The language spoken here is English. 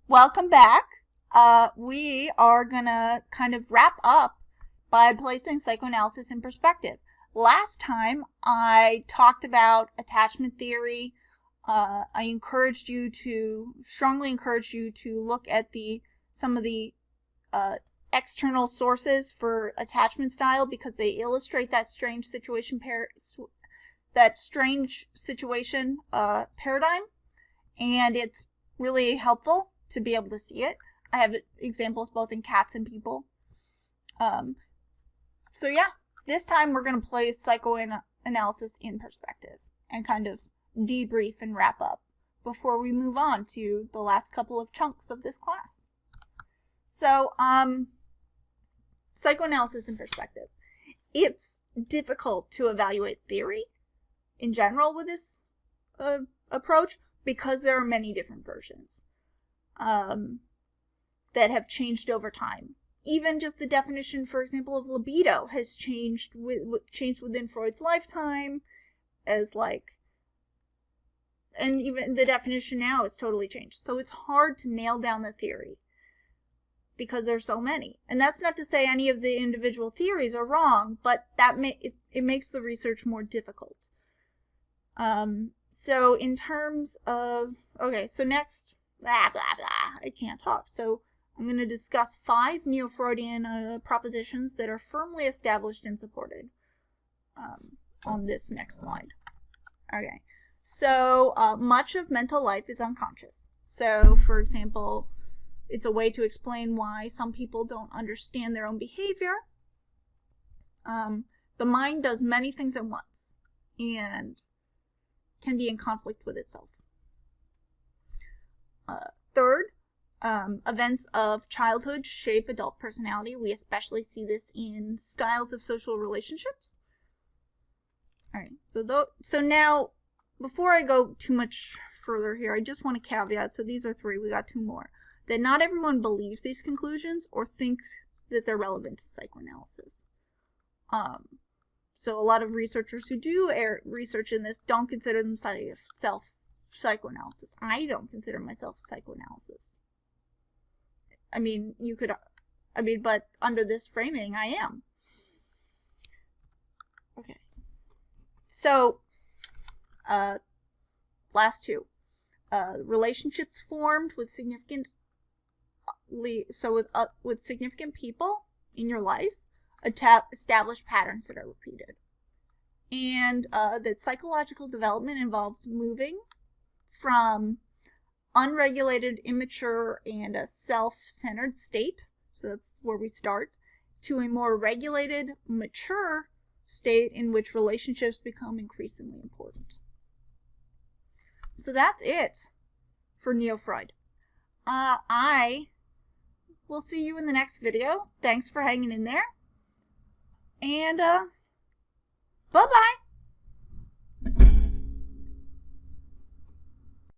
Welcome back. We are going to kind of wrap up by placing psychoanalysis in perspective. Last time I talked about attachment theory. I strongly encouraged you to look at some of the external sources for attachment style because they illustrate that strange situation paradigm, and it's really helpful to be able to see it. I have examples both in cats and people. So yeah, this time we're going to place psychoanalysis in perspective and kind of debrief and wrap up before we move on to the last couple of chunks of this class. So, psychoanalysis in perspective. It's difficult to evaluate theory in general with this approach because there are many different versions that have changed over time. Even just the definition, for example, of libido has changed within Freud's lifetime, and even the definition now is totally changed. So it's hard to nail down the theory because there's so many. And that's not to say any of the individual theories are wrong, but it makes the research more difficult. So in terms of, so next, blah, blah, blah, I can't talk. So I'm going to discuss 5 neo-Freudian propositions that are firmly established and supported on this next slide. Okay, so much of mental life is unconscious. So, for example, it's a way to explain why some people don't understand their own behavior. The mind does many things at once and can be in conflict with itself. Third, events of childhood shape adult personality. We especially see this in styles of social relationships. All right, so now, before I go too much further here, I just want to caveat, so these are 3, we got 2 more, that not everyone believes these conclusions or thinks that they're relevant to psychoanalysis. So a lot of researchers who do research in this don't consider themselves psychoanalysis. I don't consider myself psychoanalysis. But under this framing, I am. Okay. So, last 2. Relationships formed with significant people in your life establish patterns that are repeated. And that psychological development involves moving from unregulated, immature, and a self-centered state, so that's where we start, to a more regulated, mature state in which relationships become increasingly important. So that's it for Neo-Freud. I will see you in the next video. Thanks for hanging in there. And, bye-bye.